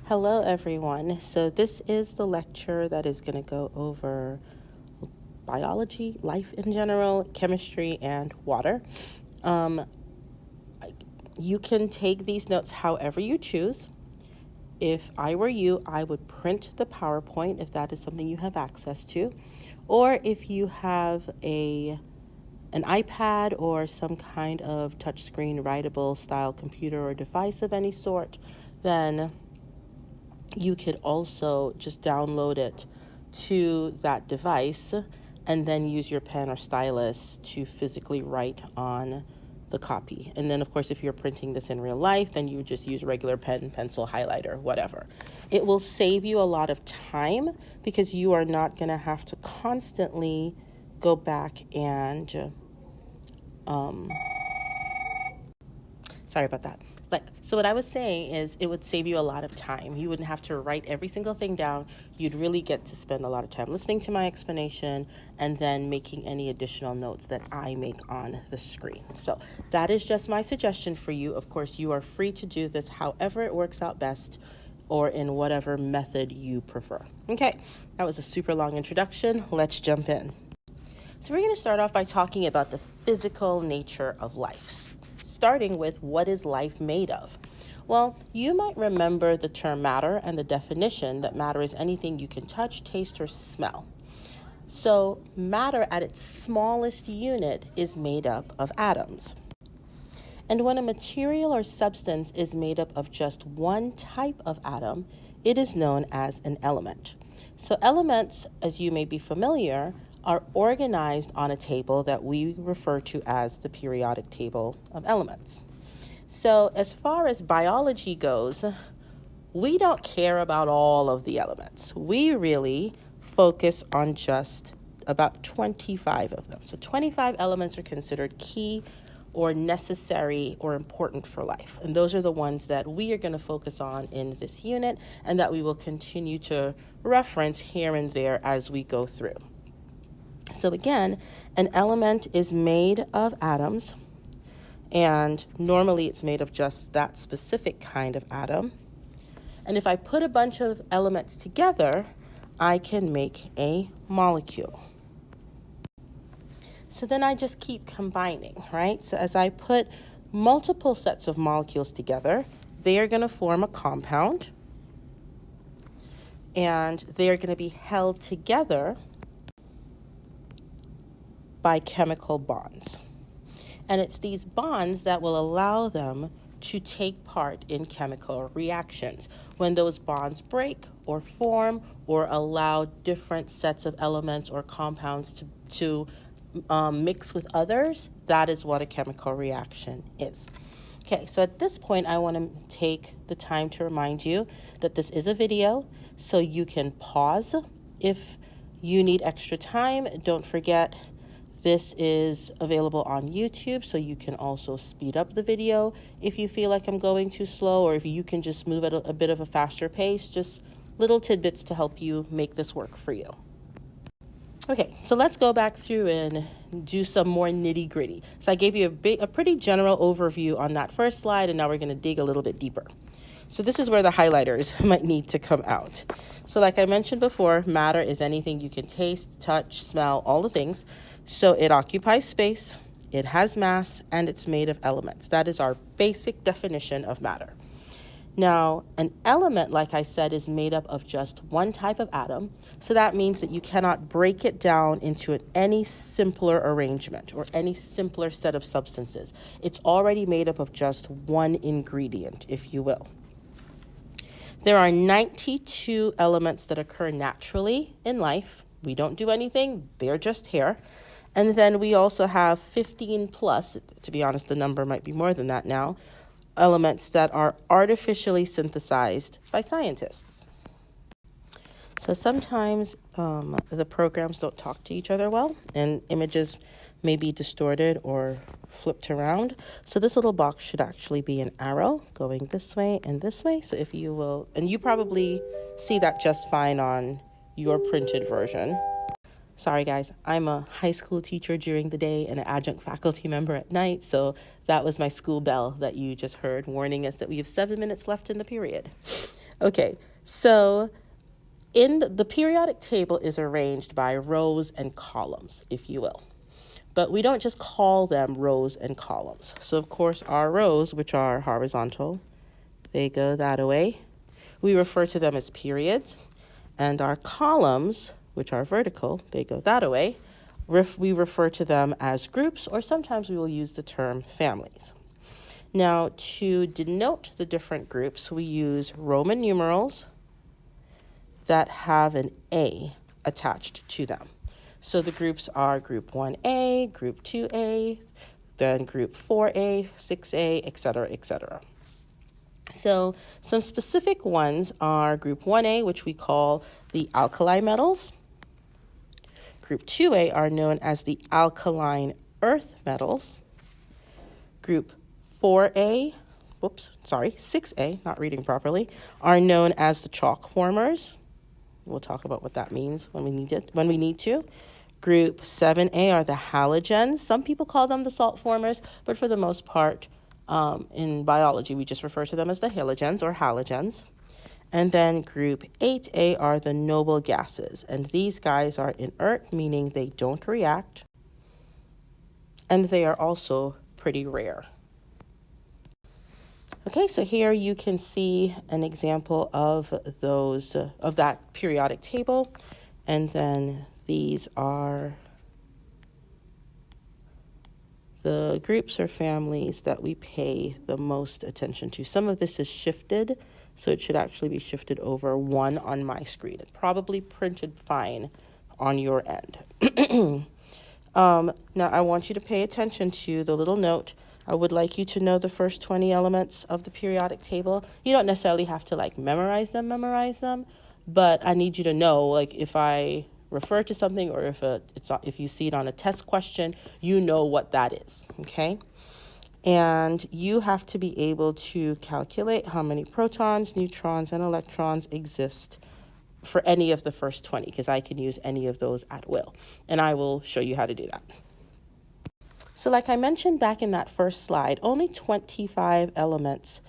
Hello everyone. So this is the lecture that is going to go over biology, life in general, chemistry, and water. You can take these notes however you choose. If I were you, I would print the PowerPoint if that is something you have access to. Or if you have an iPad or some kind of touchscreen writable style computer or device of any sort, then you could also just download it to that device and then use your pen or stylus to physically write on the copy. And then, of course, if you're printing this in real life, then you would just use regular pen, pencil, highlighter, whatever. It will save you a lot of time because you are not going to have to constantly go back and sorry about that. So what I was saying is it would save you a lot of time. You wouldn't have to write every single thing down. You'd really get to spend a lot of time listening to my explanation and then making any additional notes that I make on the screen. So that is just my suggestion for you. Of course, you are free to do this however it works out best or in whatever method you prefer. Okay, that was a super long introduction. Let's jump in. So we're going to start off by talking about the physical nature of life, starting with what is life made of? Well, you might remember the term matter and the definition that matter is anything you can touch, taste, or smell. So matter at its smallest unit is made up of atoms. And when a material or substance is made up of just one type of atom, it is known as an element. So elements, as you may be familiar, are organized on a table that we refer to as the periodic table of elements. So as far as biology goes, we don't care about all of the elements. We really focus on just about 25 of them. So 25 elements are considered key or necessary or important for life. And those are the ones that we are going to focus on in this unit and that we will continue to reference here and there as we go through. So again, an element is made of atoms, and normally it's made of just that specific kind of atom. And if I put a bunch of elements together, I can make a molecule. So then I just keep combining, right? So as I put multiple sets of molecules together, they are going to form a compound, and they are going to be held together by chemical bonds. And it's these bonds that will allow them to take part in chemical reactions. When those bonds break or form or allow different sets of elements or compounds to mix with others, that is what a chemical reaction is. Okay, so at this point, I want to take the time to remind you that this is a video, so you can pause if you need extra time. Don't forget, this is available on YouTube, so you can also speed up the video if you feel like I'm going too slow, or if you can just move at a bit of a faster pace, just little tidbits to help you make this work for you. Okay, so let's go back through and do some more nitty gritty. So I gave you a pretty general overview on that first slide, and now we're going to dig a little bit deeper. So this is where the highlighters might need to come out. So like I mentioned before, matter is anything you can taste, touch, smell, all the things. So it occupies space, it has mass, and it's made of elements. That is our basic definition of matter. Now, an element, like I said, is made up of just one type of atom. So that means that you cannot break it down into any simpler arrangement or any simpler set of substances. It's already made up of just one ingredient, if you will. There are 92 elements that occur naturally in life. We don't do anything, they're just here. And then we also have 15 plus, to be honest, the number might be more than that now, elements that are artificially synthesized by scientists. So sometimes the programs don't talk to each other well, and images may be distorted or flipped around. So this little box should actually be an arrow going this way and this way. So if you will, and you probably see that just fine on your printed version. Sorry guys, I'm a high school teacher during the day and an adjunct faculty member at night, so that was my school bell that you just heard warning us that we have 7 minutes left in the period. Okay, so in the periodic table is arranged by rows and columns, if you will. But we don't just call them rows and columns. So of course our rows, which are horizontal, they go that way. We refer to them as periods. And our columns, which are vertical, they go that way. We refer to them as groups, or sometimes we will use the term families. Now, to denote the different groups, we use Roman numerals that have an A attached to them. So the groups are group 1A, group 2A, then group 4A, 6A, etc., etc. So some specific ones are group 1A, which we call the alkali metals. Group 2A are known as the alkaline earth metals. Group 4A, 6A, not reading properly, are known as the chalk formers. We'll talk about what that means when we need to. Group 7A are the halogens. Some people call them the salt formers, but for the most part, in biology, we just refer to them as the halogens or halogens. And then group 8A are the noble gases. And these guys are inert, meaning they don't react. And they are also pretty rare. Okay, so here you can see an example of that periodic table. And then these are the groups or families that we pay the most attention to. Some of this is shifted, so it should actually be shifted over one on my screen. It probably printed fine on your end. Now I want you to pay attention to the little note. I would like you to know the first 20 elements of the periodic table. You don't necessarily have to memorize them, but I need you to know, if I refer to something or if you see it on a test question, you know what that is, okay? And you have to be able to calculate how many protons, neutrons, and electrons exist for any of the first 20, because I can use any of those at will. And I will show you how to do that. So like I mentioned back in that first slide, only 25 elements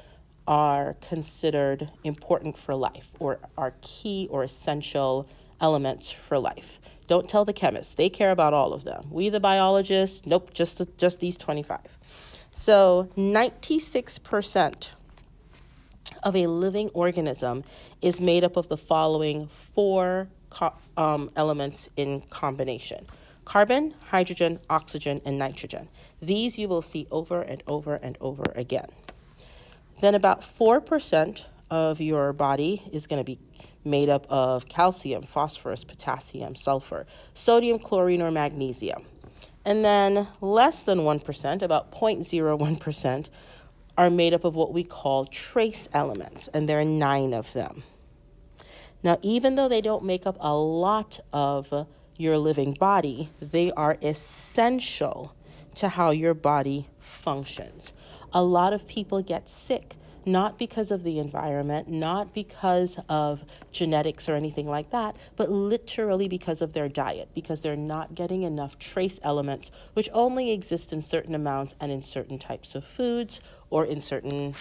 are considered important for life, or are key or essential elements for life. Don't tell the chemists. They care about all of them. We, the biologists, nope, just these 25. So 96% of a living organism is made up of the following four elements in combination: carbon, hydrogen, oxygen, and nitrogen. These you will see over and over and over again. Then about 4% of your body is going to be made up of calcium, phosphorus, potassium, sulfur, sodium, chlorine, or magnesium. And then less than 1%, about 0.01%, are made up of what we call trace elements, and there are 9 of them. Now, even though they don't make up a lot of your living body, they are essential to how your body functions. A lot of people get sick, not because of the environment, not because of genetics or anything like that, but literally because of their diet, because they're not getting enough trace elements, which only exist in certain amounts and in certain types of foods, or in certain,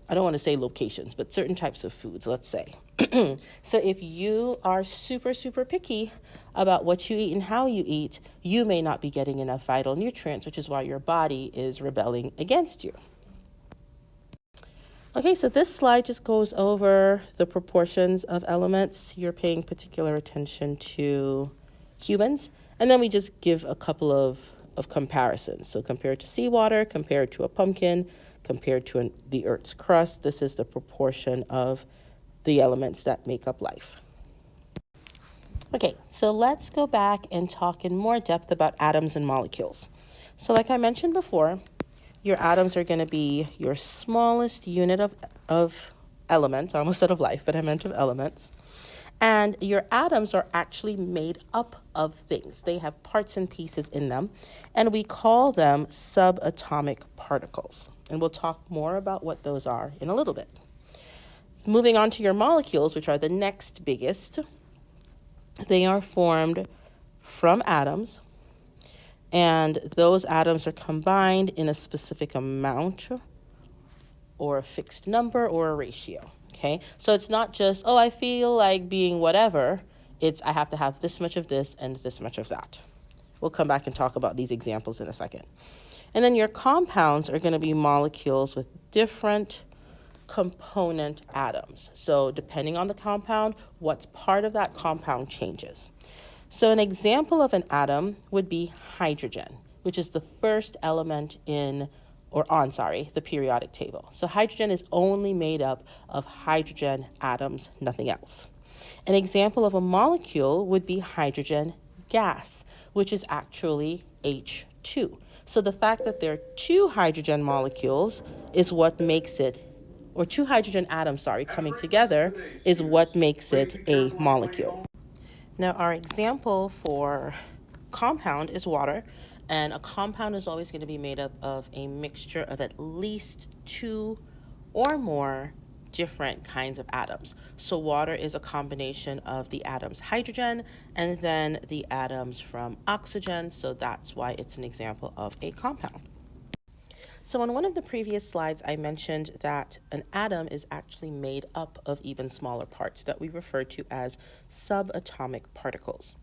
I don't want to say locations, but certain types of foods, let's say. So if you are super, super picky about what you eat and how you eat, you may not be getting enough vital nutrients, which is why your body is rebelling against you. Okay, so this slide just goes over the proportions of elements. You're paying particular attention to humans, and then we just give a couple of comparisons. So compared to seawater, compared to a pumpkin, compared to the Earth's crust, this is the proportion of the elements that make up life. Okay, so let's go back and talk in more depth about atoms and molecules. So like I mentioned before, your atoms are going to be your smallest unit of elements. I almost said of life, but I meant of elements. And your atoms are actually made up of things. They have parts and pieces in them, and we call them subatomic particles. And we'll talk more about what those are in a little bit. Moving on to your molecules, which are the next biggest, they are formed from atoms. And those atoms are combined in a specific amount, or a fixed number, or a ratio. Okay, so it's not just, oh, I feel like being whatever. It's I have to have this much of this and this much of that. We'll come back and talk about these examples in a second. And then your compounds are going to be molecules with different component atoms. So depending on the compound, what's part of that compound changes. So an example of an atom would be hydrogen, which is the first element in the periodic table. So hydrogen is only made up of hydrogen atoms, nothing else. An example of a molecule would be hydrogen gas, which is actually H2. So the fact that there are two hydrogen molecules is what makes it, or two hydrogen atoms, coming together is what makes it a molecule. Now our example for compound is water, and a compound is always going to be made up of a mixture of at least two or more different kinds of atoms. So water is a combination of the atoms hydrogen and then the atoms from oxygen, so that's why it's an example of a compound. So on one of the previous slides, I mentioned that an atom is actually made up of even smaller parts that we refer to as subatomic particles.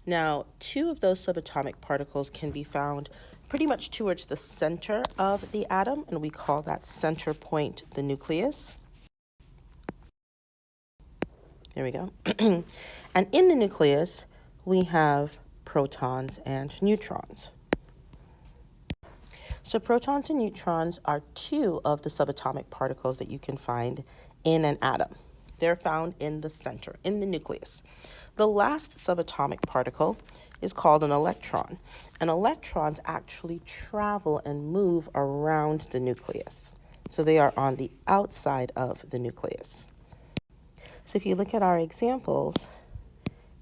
Now, two of those subatomic particles can be found pretty much towards the center of the atom, and we call that center point the nucleus. There we go. And in the nucleus, we have protons and neutrons. So protons and neutrons are two of the subatomic particles that you can find in an atom. They're found in the center, in the nucleus. The last subatomic particle is called an electron. And electrons actually travel and move around the nucleus. So they are on the outside of the nucleus. So if you look at our examples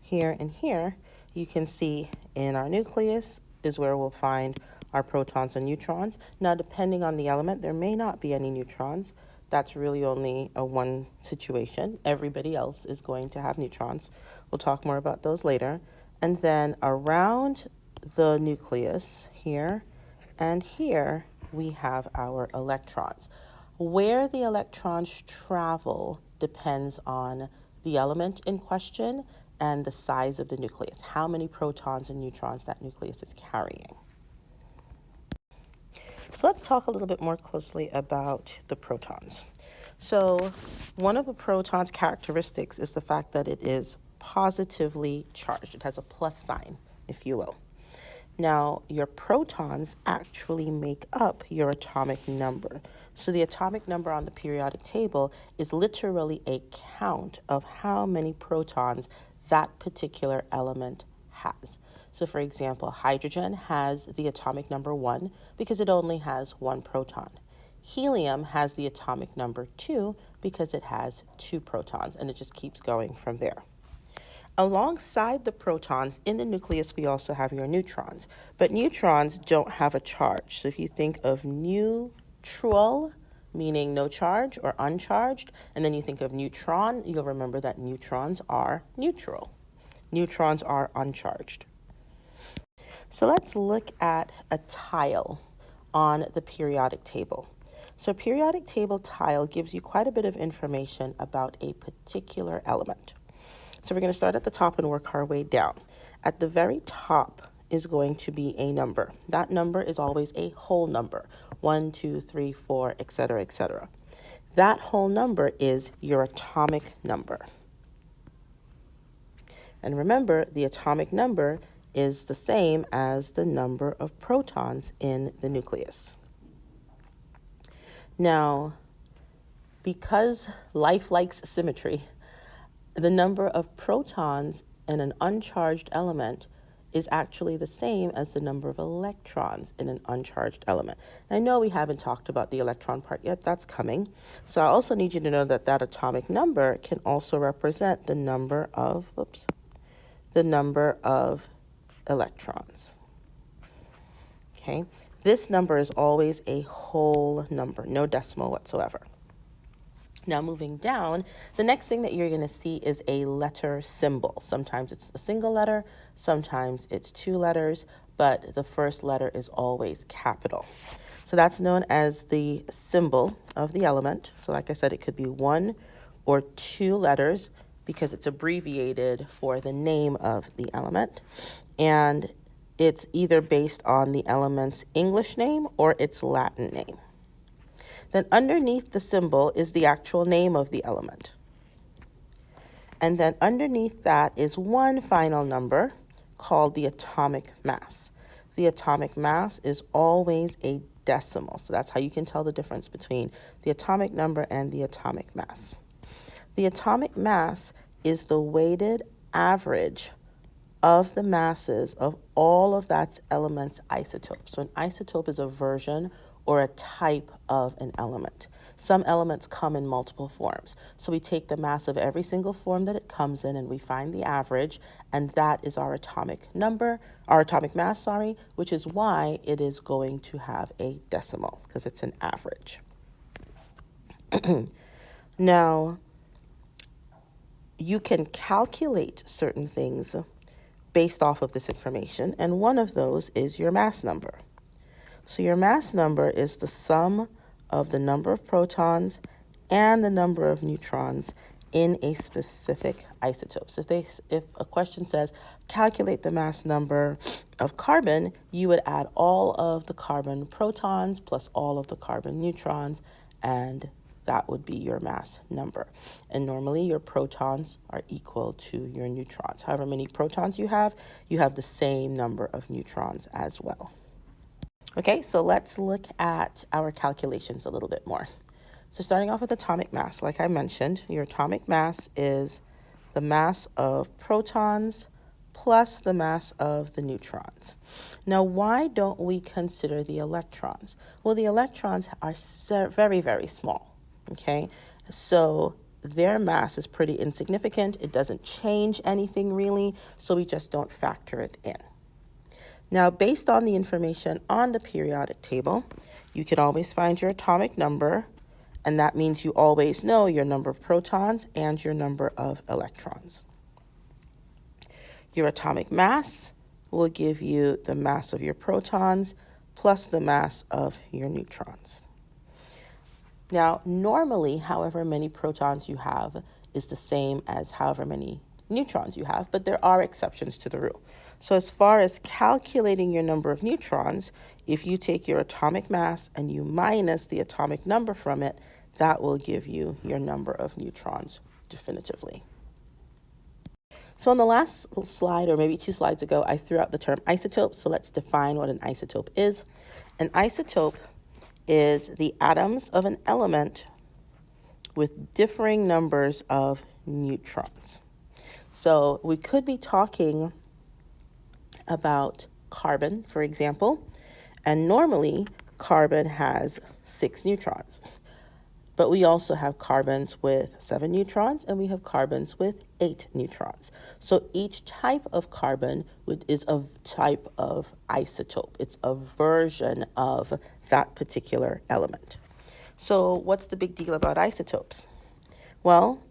here and here, you can see in our nucleus is where we'll find our protons and neutrons. Now, depending on the element, there may not be any neutrons. That's really only a one situation. Everybody else is going to have neutrons. We'll talk more about those later. And then around the nucleus here and here, we have our electrons. Where the electrons travel depends on the element in question and the size of the nucleus, how many protons and neutrons that nucleus is carrying. So let's talk a little bit more closely about the protons. So one of a proton's characteristics is the fact that it is positively charged. It has a plus sign, if you will. Now, your protons actually make up your atomic number. So the atomic number on the periodic table is literally a count of how many protons that particular element has. So for example, hydrogen has the atomic number 1 because it only has one proton. Helium has the atomic number 2 because it has 2 protons, and it just keeps going from there. Alongside the protons in the nucleus, we also have your neutrons, but neutrons don't have a charge. So if you think of neutral, meaning no charge or uncharged, and then you think of neutron, you'll remember that neutrons are neutral. Neutrons are uncharged. So let's look at a tile on the periodic table. So a periodic table tile gives you quite a bit of information about a particular element. So we're going to start at the top and work our way down. At the very top is going to be a number. That number is always a whole number, 1, 2, 3, 4, etc., etc. That whole number is your atomic number. And remember, the atomic number is the same as the number of protons in the nucleus. Now, because life likes symmetry, the number of protons in an uncharged element is actually the same as the number of electrons in an uncharged element. And I know we haven't talked about the electron part yet, that's coming. So I also need you to know that that atomic number can also represent the number of, electrons. Okay, this number is always a whole number, no decimal whatsoever. Now moving down, the next thing that you're going to see is a letter symbol. Sometimes it's a single letter, sometimes it's 2 letters, but the first letter is always capital. So that's known as the symbol of the element. So like I said, it could be 1 or 2 letters because it's abbreviated for the name of the element. And it's either based on the element's English name or its Latin name. Then underneath the symbol is the actual name of the element. And then underneath that is one final number called the atomic mass. The atomic mass is always a decimal. So that's how you can tell the difference between the atomic number and the atomic mass. The atomic mass is the weighted average of the masses of all of that element's isotopes. So an isotope is a version or a type of an element. Some elements come in multiple forms. So we take the mass of every single form that it comes in and we find the average, and that is our atomic number, our atomic mass, which is why it is going to have a decimal, because it's an average. Now, you can calculate certain things based off of this information, and one of those is your mass number. So your mass number is the sum of the number of protons and the number of neutrons in a specific isotope. So if a question says, calculate the mass number of carbon, you would add all of the carbon protons plus all of the carbon neutrons, and that would be your mass number. And normally your protons are equal to your neutrons. However many protons you have the same number of neutrons as well. Okay, so let's look at our calculations a little bit more. So starting off with atomic mass, like I mentioned, your atomic mass is the mass of protons plus the mass of the neutrons. Now, why don't we consider the electrons? Well, the electrons are very, very small, okay? So their mass is pretty insignificant. It doesn't change anything really, so we just don't factor it in. Now, based on the information on the periodic table, you can always find your atomic number, and that means you always know your number of protons and your number of electrons. Your atomic mass will give you the mass of your protons plus the mass of your neutrons. Now, normally, however many protons you have is the same as however many neutrons you have, but there are exceptions to the rule. So as far as calculating your number of neutrons, if you take your atomic mass and you minus the atomic number from it, that will give you your number of neutrons definitively. So on the last slide, or maybe 2 slides ago, I threw out the term isotope. So let's define what an isotope is. An isotope is the atoms of an element with differing numbers of neutrons. So we could be talking about carbon, for example, and normally carbon has 6 neutrons. But we also have carbons with 7 neutrons, and we have carbons with 8 neutrons. So each type of carbon is a type of isotope. It's a version of that particular element. So what's the big deal about isotopes? Well,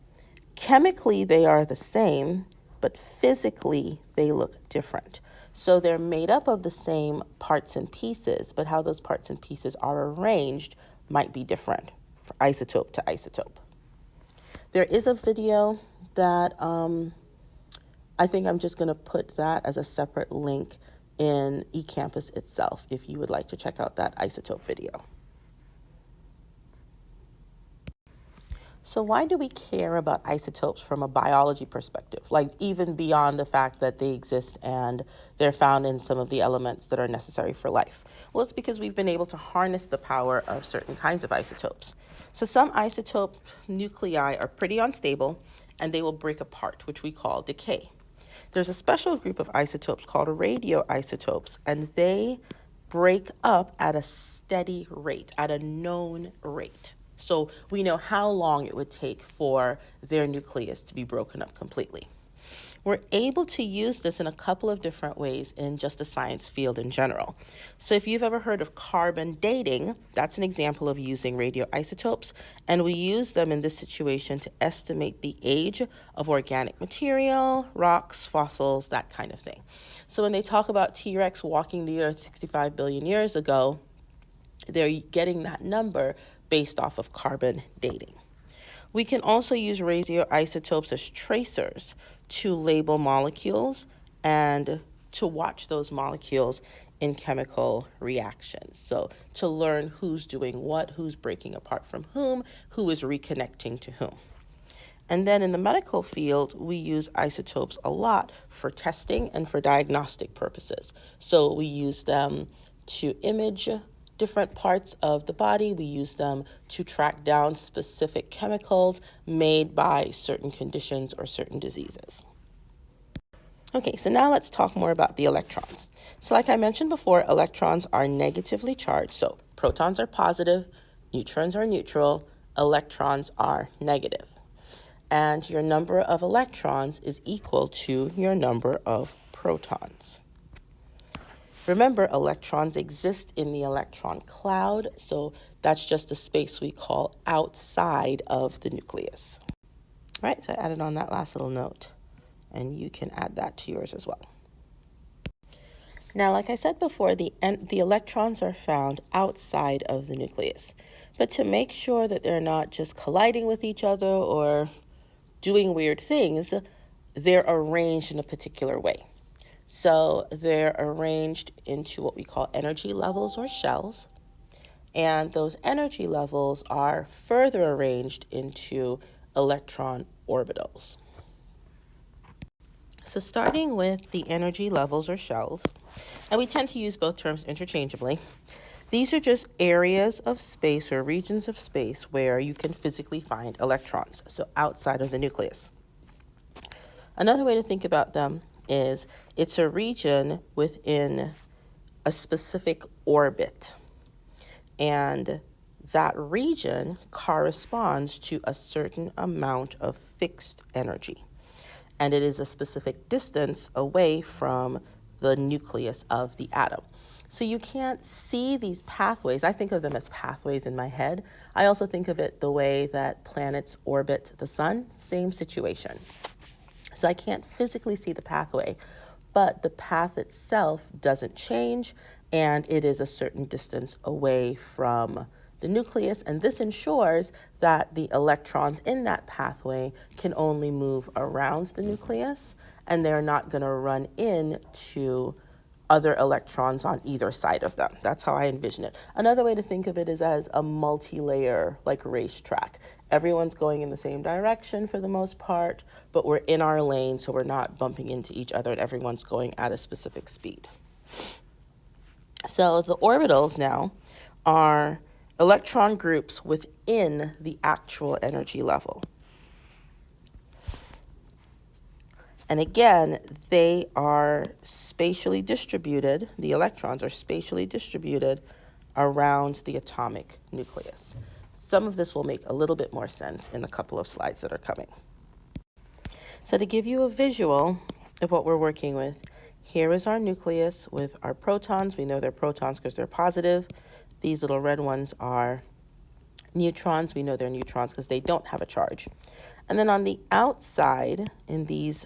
chemically they are the same, but physically they look different. So they're made up of the same parts and pieces, but how those parts and pieces are arranged might be different from isotope to isotope. There is a video that I think I'm just going to put that as a separate link in eCampus itself if you would like to check out that isotope video. So why do we care about isotopes from a biology perspective, like even beyond the fact that they exist and they're found in some of the elements that are necessary for life? Well, it's because we've been able to harness the power of certain kinds of isotopes. So some isotope nuclei are pretty unstable and they will break apart, which we call decay. There's a special group of isotopes called radioisotopes, and they break up at a steady rate, at a known rate. So we know how long it would take for their nucleus to be broken up completely. We're able to use this in a couple of different ways in just the science field in general. So if you've ever heard of carbon dating, that's an example of using radioisotopes, and we use them in this situation to estimate the age of organic material, rocks, fossils, that kind of thing. So when they talk about T-Rex walking the earth 65 billion years ago, they're getting that number based off of carbon dating. We can also use radioisotopes as tracers to label molecules and to watch those molecules in chemical reactions. So to learn who's doing what, who's breaking apart from whom, who is reconnecting to whom. And then in the medical field, we use isotopes a lot for testing and for diagnostic purposes. So we use them to image different parts of the body. We use them to track down specific chemicals made by certain conditions or certain diseases. Okay, so now let's talk more about the electrons. So like I mentioned before, electrons are negatively charged. So protons are positive, neutrons are neutral, electrons are negative. And your number of electrons is equal to your number of protons. Remember, electrons exist in the electron cloud, so that's just the space we call outside of the nucleus. All right, so I added on that last little note, and you can add that to yours as well. Now, like I said before, the electrons are found outside of the nucleus. But to make sure that they're not just colliding with each other or doing weird things, they're arranged in a particular way. So they're arranged into what we call energy levels or shells, and those energy levels are further arranged into electron orbitals. So starting with the energy levels or shells, and we tend to use both terms interchangeably, these are just areas of space or regions of space where you can physically find electrons, so outside of the nucleus. Another way to think about them is it's a region within a specific orbit, and that region corresponds to a certain amount of fixed energy, and it is a specific distance away from the nucleus of the atom. So you can't see these pathways. I think of them as pathways in my head. I also think of it the way that planets orbit the sun, same situation. So I can't physically see the pathway, but the path itself doesn't change, and it is a certain distance away from the nucleus, and this ensures that the electrons in that pathway can only move around the nucleus, and they're not going to run into other electrons on either side of them. That's how I envision it. Another way to think of it is as a multi-layer, like racetrack. Everyone's going in the same direction for the most part, but we're in our lane, so we're not bumping into each other, and everyone's going at a specific speed. So the orbitals now are electron groups within the actual energy level. And again, they are spatially distributed, the electrons are spatially distributed around the atomic nucleus. Some of this will make a little bit more sense in a couple of slides that are coming. So to give you a visual of what we're working with, here is our nucleus with our protons. We know they're protons because they're positive. These little red ones are neutrons. We know they're neutrons because they don't have a charge. And then on the outside, in these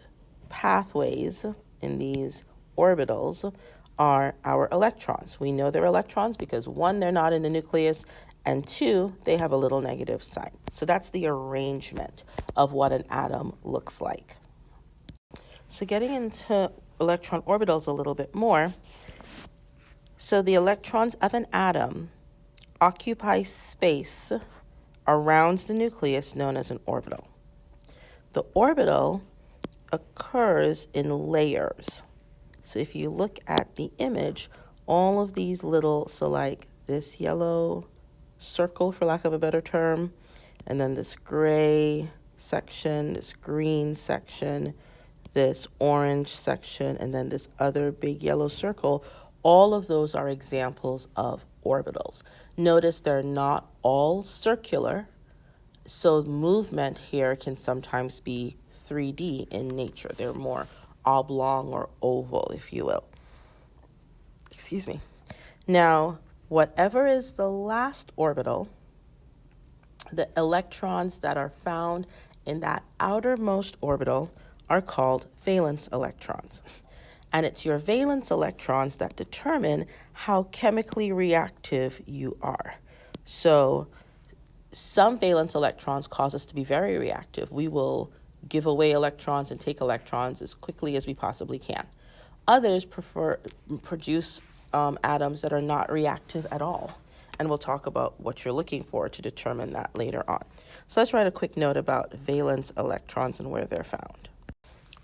pathways, in these orbitals, are our electrons. We know they're electrons because one, they're not in the nucleus, and two, they have a little negative sign. So that's the arrangement of what an atom looks like. So getting into electron orbitals a little bit more, so the electrons of an atom occupy space around the nucleus known as an orbital. The orbital occurs in layers. So if you look at the image, all of these little, so like this yellow circle, for lack of a better term, and then this gray section, this green section, this orange section, and then this other big yellow circle, all of those are examples of orbitals. Notice they're not all circular, so movement here can sometimes be 3D in nature. They're more oblong or oval, if you will. Excuse me. Now, whatever is the last orbital, the electrons that are found in that outermost orbital are called valence electrons. And it's your valence electrons that determine how chemically reactive you are. So some valence electrons cause us to be very reactive. We will give away electrons and take electrons as quickly as we possibly can. Others produce atoms that are not reactive at all. And we'll talk about what you're looking for to determine that later on. So let's write a quick note about valence electrons and where they're found.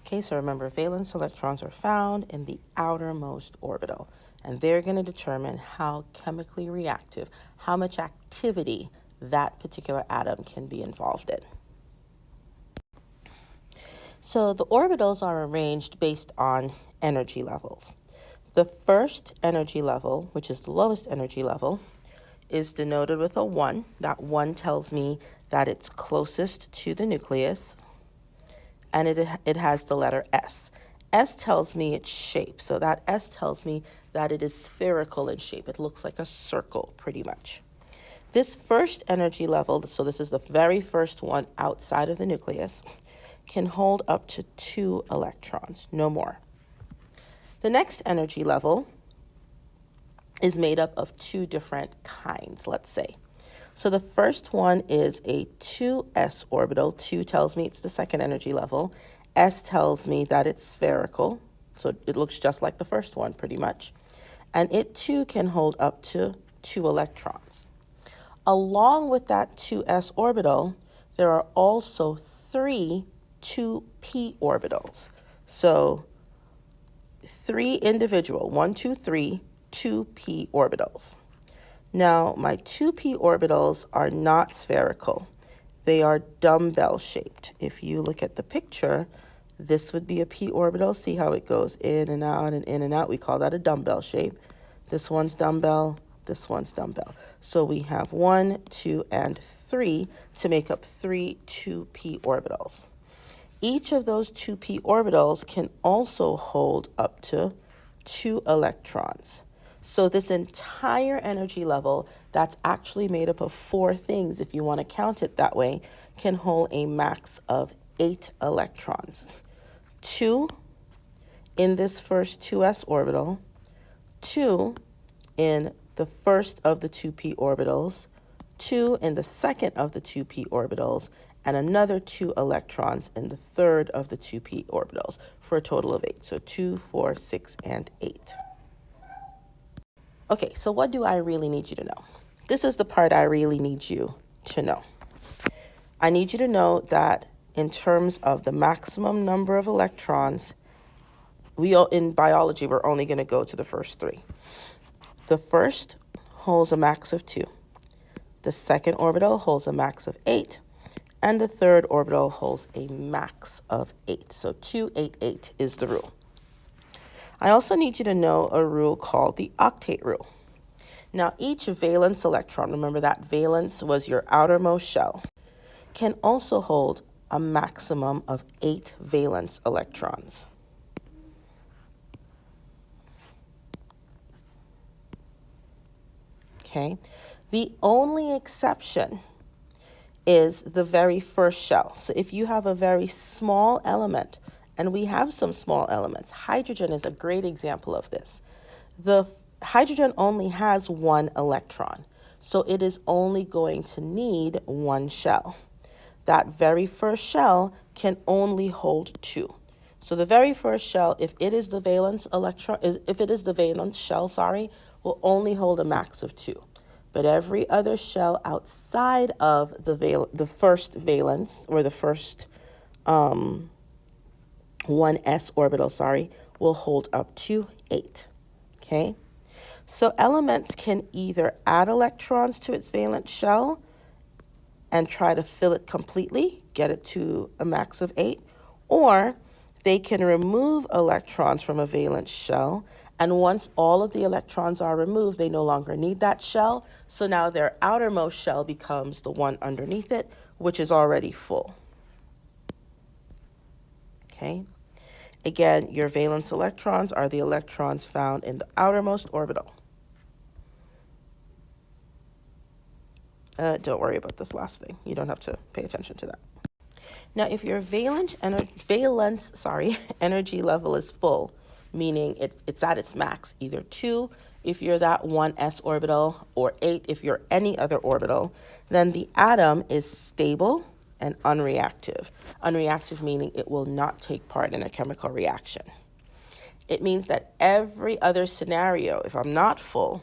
Okay, so remember, valence electrons are found in the outermost orbital, and they're going to determine how chemically reactive, how much activity that particular atom can be involved in. So the orbitals are arranged based on energy levels. The first energy level, which is the lowest energy level, is denoted with a 1. That 1 tells me that it's closest to the nucleus, and it has the letter S. S tells me its shape, so that S tells me that it is spherical in shape. It looks like a circle, pretty much. This first energy level, so this is the very first one outside of the nucleus, can hold up to 2 electrons, no more. The next energy level is made up of 2 different kinds, let's say. So the first one is a 2s orbital. 2 tells me it's the second energy level. S tells me that it's spherical, so it looks just like the first one pretty much. And it too can hold up to 2 electrons. Along with that 2s orbital, there are also 3 2p orbitals. So 3 individual, 1, 2, 3, 2p orbitals. Now, my 2p orbitals are not spherical. They are dumbbell shaped. If you look at the picture, this would be a p orbital. See how it goes in and out and in and out. We call that a dumbbell shape. This one's dumbbell, this one's dumbbell. So we have 1, 2, and 3 to make up 3 2p orbitals. Each of those 2p orbitals can also hold up to 2 electrons. So this entire energy level, that's actually made up of 4 things, if you want to count it that way, can hold a max of 8 electrons. 2 in this first 2s orbital, 2 in the first of the 2p orbitals, 2 in the second of the 2p orbitals, and another 2 electrons in the third of the 2p orbitals, for a total of 8. So 2, 4, 6, and 8. Okay, so what do I really need you to know? This is the part I really need you to know. I need you to know that in terms of the maximum number of electrons, in biology, we're only going to go to the first 3. The first holds a max of 2. The second orbital holds a max of 8. And the third orbital holds a max of 8. So 2, 8, 8 is the rule. I also need you to know a rule called the octet rule. Now, each valence electron, remember that valence was your outermost shell, can also hold a maximum of 8 valence electrons. Okay? The only exception is the very first shell. So if you have a very small element, and we have some small elements, hydrogen is a great example of this. The hydrogen only has 1 electron, so it is only going to need 1 shell. That very first shell can only hold 2. So the very first shell, if it is the valence shell, will only hold a max of 2. But every other shell outside of the first valence, or the first 1s orbital, will hold up to 8. Okay? So elements can either add electrons to its valence shell and try to fill it completely, get it to a max of 8, or they can remove electrons from a valence shell, and once all of the electrons are removed, they no longer need that shell, so now their outermost shell becomes the one underneath it, which is already full. Okay? Again, your valence electrons are the electrons found in the outermost orbital. Don't worry about this last thing. You don't have to pay attention to that. Now, if your valence energy level is full, meaning it's at its max, either 2 if you're that 1s orbital, or 8 if you're any other orbital, then the atom is stable and unreactive. Unreactive meaning it will not take part in a chemical reaction. It means that every other scenario, if I'm not full,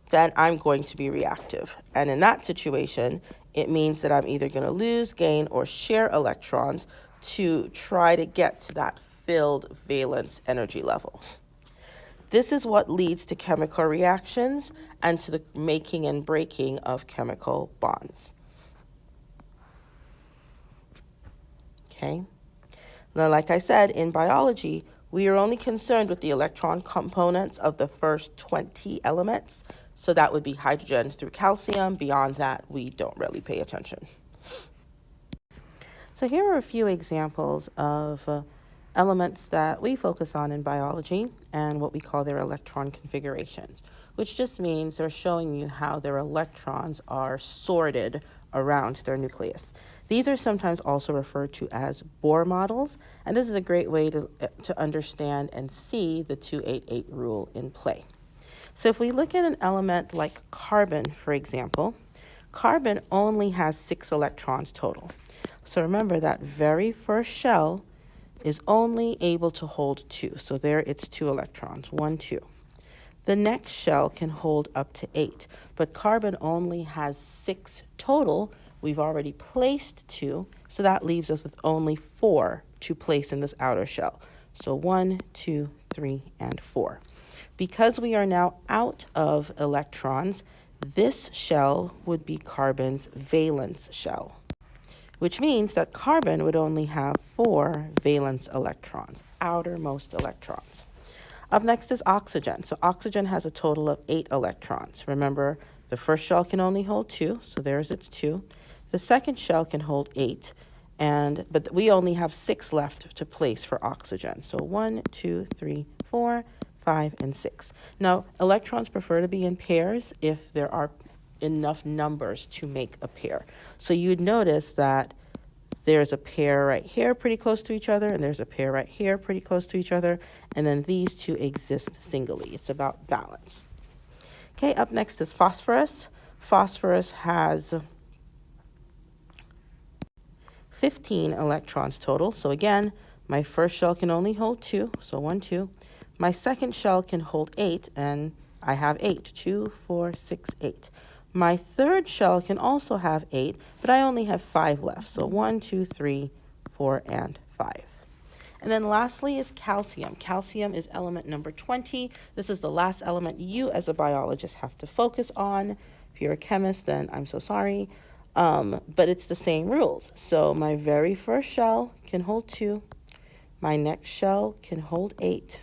then I'm going to be reactive. And in that situation, it means that I'm either going to lose, gain, or share electrons to try to get to that filled valence energy level. This is what leads to chemical reactions and to the making and breaking of chemical bonds. Okay? Now, like I said, in biology, we are only concerned with the electron components of the first 20 elements. So that would be hydrogen through calcium. Beyond that, we don't really pay attention. So here are a few examples of elements that we focus on in biology and what we call their electron configurations, which just means they're showing you how their electrons are sorted around their nucleus. These are sometimes also referred to as Bohr models, and this is a great way to understand and see the 288 rule in play. So if we look at an element like carbon, for example, carbon only has 6 electrons total. So remember that very first shell is only able to hold 2. So there it's 2 electrons, 1, 2. The next shell can hold up to 8, but carbon only has 6 total. We've already placed 2, so that leaves us with only 4 to place in this outer shell. So 1, 2, 3, and 4. Because we are now out of electrons, this shell would be carbon's valence shell, which means that carbon would only have 4 valence electrons, outermost electrons. Up next is oxygen. So oxygen has a total of 8 electrons. Remember, the first shell can only hold 2, so there's its 2. The second shell can hold 8, but we only have 6 left to place for oxygen. So 1, 2, 3, 4, 5, and 6. Now, electrons prefer to be in pairs if there are enough numbers to make a pair. So you'd notice that there's a pair right here pretty close to each other, and there's a pair right here pretty close to each other, and then these two exist singly. It's about balance. Okay, up next is phosphorus. Phosphorus has 15 electrons total. So again, my first shell can only hold 2, so 1, 2. My second shell can hold 8, and I have 8. 2, 4, 6, 8. My third shell can also have 8, but I only have 5 left. So 1, 2, 3, 4, and 5. And then lastly is calcium. Calcium is element number 20. This is the last element you as a biologist have to focus on. If you're a chemist, then I'm so sorry. But it's the same rules. So my very first shell can hold 2. My next shell can hold 8.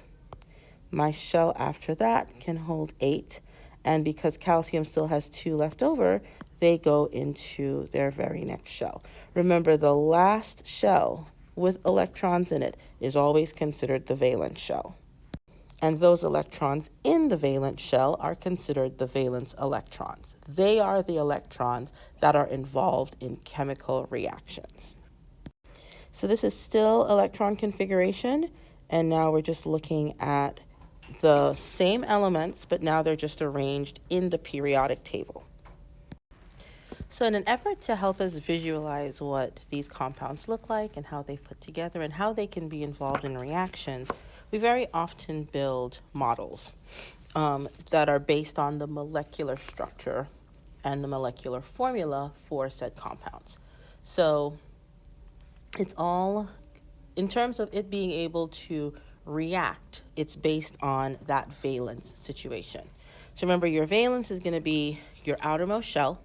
My shell after that can hold 8. And because calcium still has 2 left over, they go into their very next shell. Remember, the last shell with electrons in it is always considered the valence shell. And those electrons in the valence shell are considered the valence electrons. They are the electrons that are involved in chemical reactions. So this is still electron configuration, and now we're just looking at the same elements, but now they're just arranged in the periodic table. So in an effort to help us visualize what these compounds look like and how they put together and how they can be involved in reactions, we very often build models that are based on the molecular structure and the molecular formula for said compounds. So it's all, in terms of it being able to react, it's based on that valence situation. So remember, your valence is going to be your outermost shell,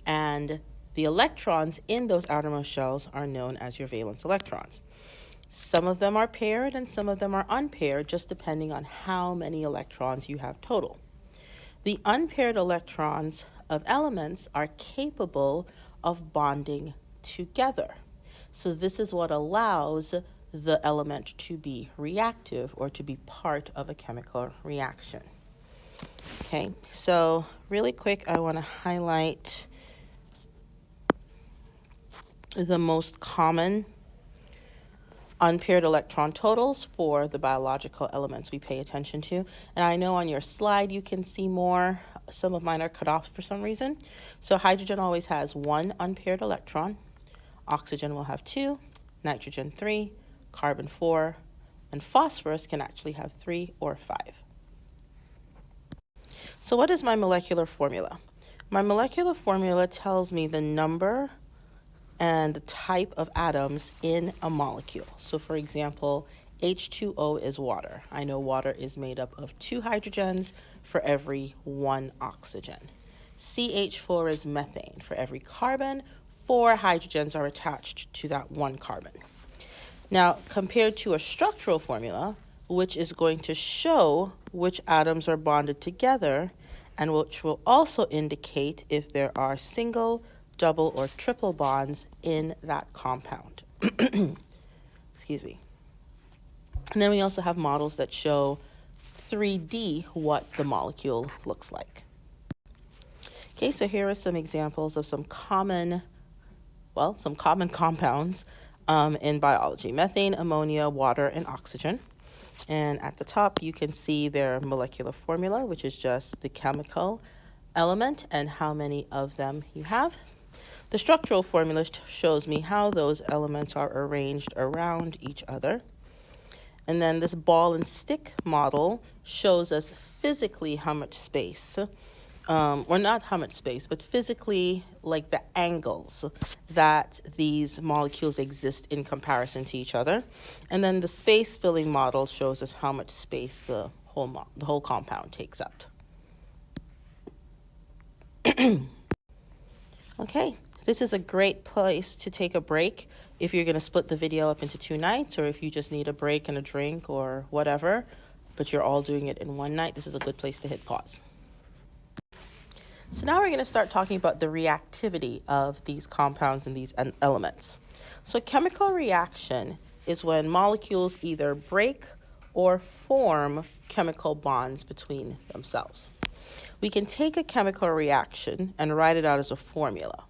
and the electrons in those outermost shells are known as your valence electrons. Some of them are paired and some of them are unpaired, just depending on how many electrons you have total. The unpaired electrons of elements are capable of bonding together. So this is what allows the element to be reactive or to be part of a chemical reaction. Okay, so really quick, I want to highlight the most common unpaired electron totals for the biological elements we pay attention to. And I know on your slide you can see more. Some of mine are cut off for some reason. So hydrogen always has 1 unpaired electron. Oxygen will have 2, nitrogen 3, carbon 4, and phosphorus can actually have 3 or 5. So what is my molecular formula? My molecular formula tells me the number and the type of atoms in a molecule. So for example, H2O is water. I know water is made up of 2 hydrogens for every 1 oxygen. CH4 is methane. For every carbon, 4 hydrogens are attached to that 1 carbon. Now, compared to a structural formula, which is going to show which atoms are bonded together and which will also indicate if there are single, double, or triple bonds in that compound. Excuse me. And then we also have models that show 3D what the molecule looks like. Okay, so here are some examples of some common compounds in biology: methane, ammonia, water, and oxygen. And at the top, you can see their molecular formula, which is just the chemical element and how many of them you have. The structural formula shows me how those elements are arranged around each other. And then this ball and stick model shows us physically how much space, or not how much space, but physically like the angles that these molecules exist in comparison to each other. And then the space filling model shows us how much space the whole compound takes up. Okay, this is a great place to take a break if you're going to split the video up into 2 nights, or if you just need a break and a drink or whatever, but you're all doing it in one night. This is a good place to hit pause. So now we're going to start talking about the reactivity of these compounds and these elements. So chemical reaction is when molecules either break or form chemical bonds between themselves. We can take a chemical reaction and write it out as a formula.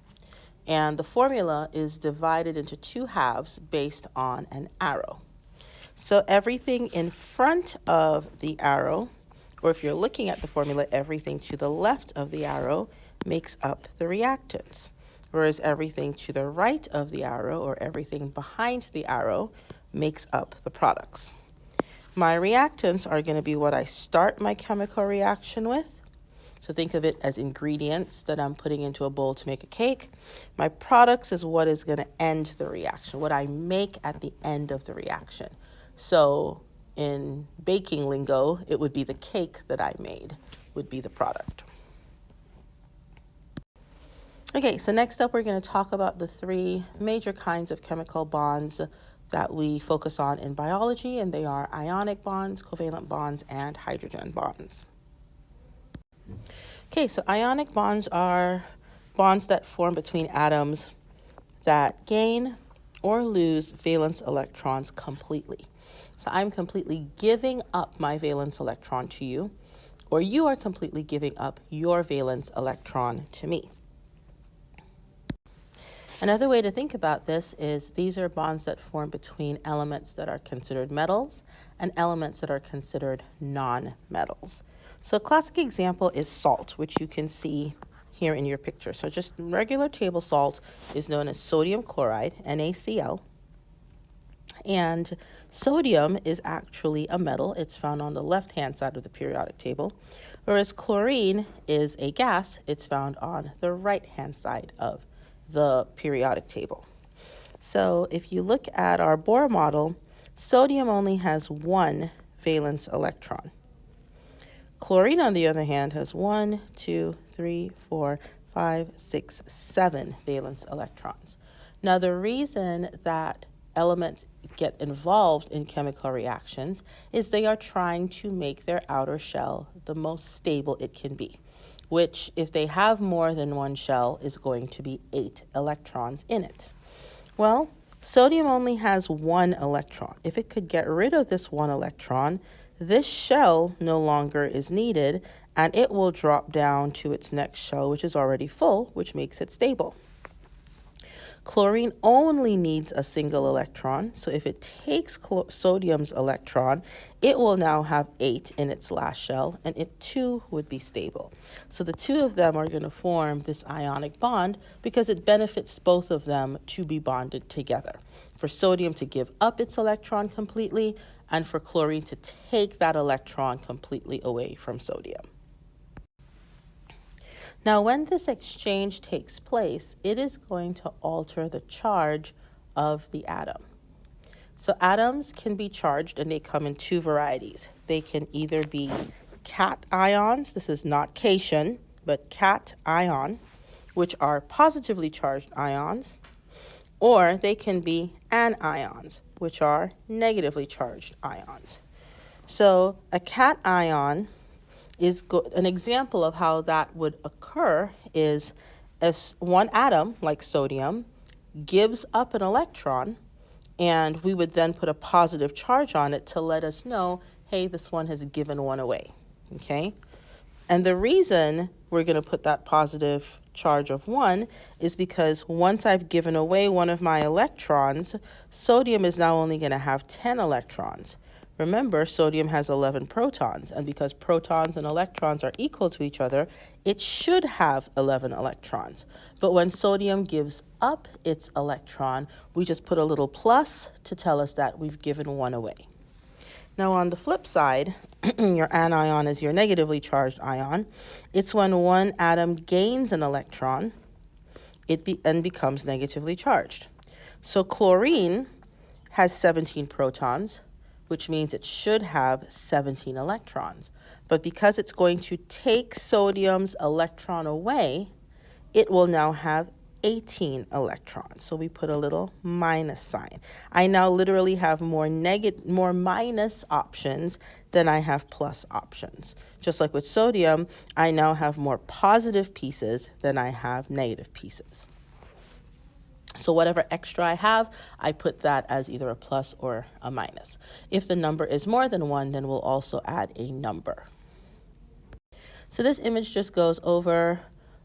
And the formula is divided into 2 halves based on an arrow. So everything in front of the arrow, or if you're looking at the formula, everything to the left of the arrow makes up the reactants, whereas everything to the right of the arrow or everything behind the arrow makes up the products. My reactants are going to be what I start my chemical reaction with. So think of it as ingredients that I'm putting into a bowl to make a cake. My products is what is going to end the reaction, what I make at the end of the reaction. So in baking lingo, it would be the cake that I made would be the product. Okay, so next up we're going to talk about the 3 major kinds of chemical bonds that we focus on in biology, and they are ionic bonds, covalent bonds, and hydrogen bonds. Okay, so ionic bonds are bonds that form between atoms that gain or lose valence electrons completely. So I'm completely giving up my valence electron to you, or you are completely giving up your valence electron to me. Another way to think about this is these are bonds that form between elements that are considered metals and elements that are considered non-metals. So a classic example is salt, which you can see here in your picture. So just regular table salt is known as sodium chloride, NaCl. And sodium is actually a metal. It's found on the left-hand side of the periodic table, whereas chlorine is a gas. It's found on the right-hand side of the periodic table. So if you look at our Bohr model, sodium only has 1 valence electron. Chlorine, on the other hand, has 1, 2, 3, 4, 5, 6, 7 valence electrons. Now, the reason that elements get involved in chemical reactions is they are trying to make their outer shell the most stable it can be, which, if they have more than 1 shell, is going to be 8 electrons in it. Well, sodium only has 1 electron. If it could get rid of this 1 electron, this shell no longer is needed, and it will drop down to its next shell, which is already full, which makes it stable. Chlorine only needs a single electron, so if it takes sodium's electron, it will now have 8 in its last shell, and it too would be stable. So the two of them are going to form this ionic bond because it benefits both of them to be bonded together. For sodium to give up its electron completely, and for chlorine to take that electron completely away from sodium. Now, when this exchange takes place, it is going to alter the charge of the atom. So atoms can be charged, and they come in two varieties. They can either be cations, this is not cation, but cation, which are positively charged ions, or they can be anions, which are negatively charged ions. So a cation is an example of how that would occur is as one atom, like sodium, gives up an electron, and we would then put a positive charge on it to let us know, hey, this one has given one away, okay? And the reason we're going to put that positive charge of 1 is because once I've given away one of my electrons, sodium is now only going to have 10 electrons. Remember, sodium has 11 protons, and because protons and electrons are equal to each other, it should have 11 electrons. But when sodium gives up its electron, we just put a little plus to tell us that we've given one away. Now on the flip side, your anion is your negatively charged ion. It's when one atom gains an electron, and becomes negatively charged. So chlorine has 17 protons, which means it should have 17 electrons. But because it's going to take sodium's electron away, it will now have 18 electrons. So we put a little minus sign. I now literally have more minus options than I have plus options. Just like with sodium, I now have more positive pieces than I have negative pieces. So whatever extra I have, I put that as either a plus or a minus. If the number is more than 1, then we'll also add a number. So this image just goes over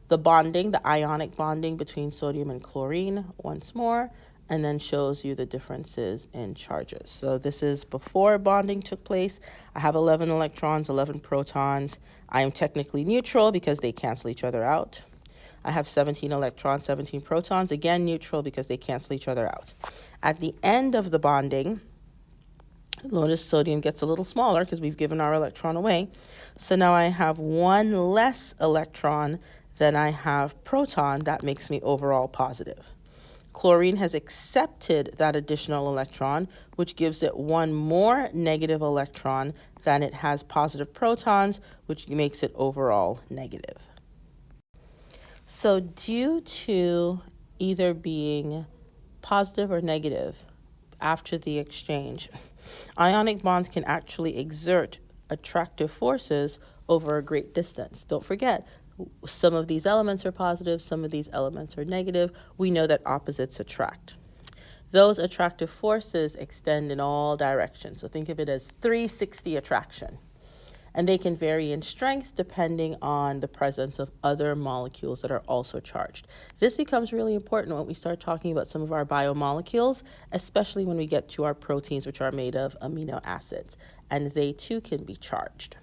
the bonding, the ionic bonding between sodium and chlorine once more, and then shows you the differences in charges. So this is before bonding took place. I have 11 electrons, 11 protons. I am technically neutral because they cancel each other out. I have 17 electrons, 17 protons, again neutral because they cancel each other out. At the end of the bonding, notice sodium gets a little smaller because we've given our electron away. So now I have one less electron than I have proton. That makes me overall positive. Chlorine has accepted that additional electron, which gives it one more negative electron than it has positive protons, which makes it overall negative. So due to either being positive or negative after the exchange, ionic bonds can actually exert attractive forces over a great distance. Don't forget, some of these elements are positive, some of these elements are negative. We know that opposites attract. Those attractive forces extend in all directions. So think of it as 360 attraction. And they can vary in strength depending on the presence of other molecules that are also charged. This becomes really important when we start talking about some of our biomolecules, especially when we get to our proteins, which are made of amino acids, and they too can be charged.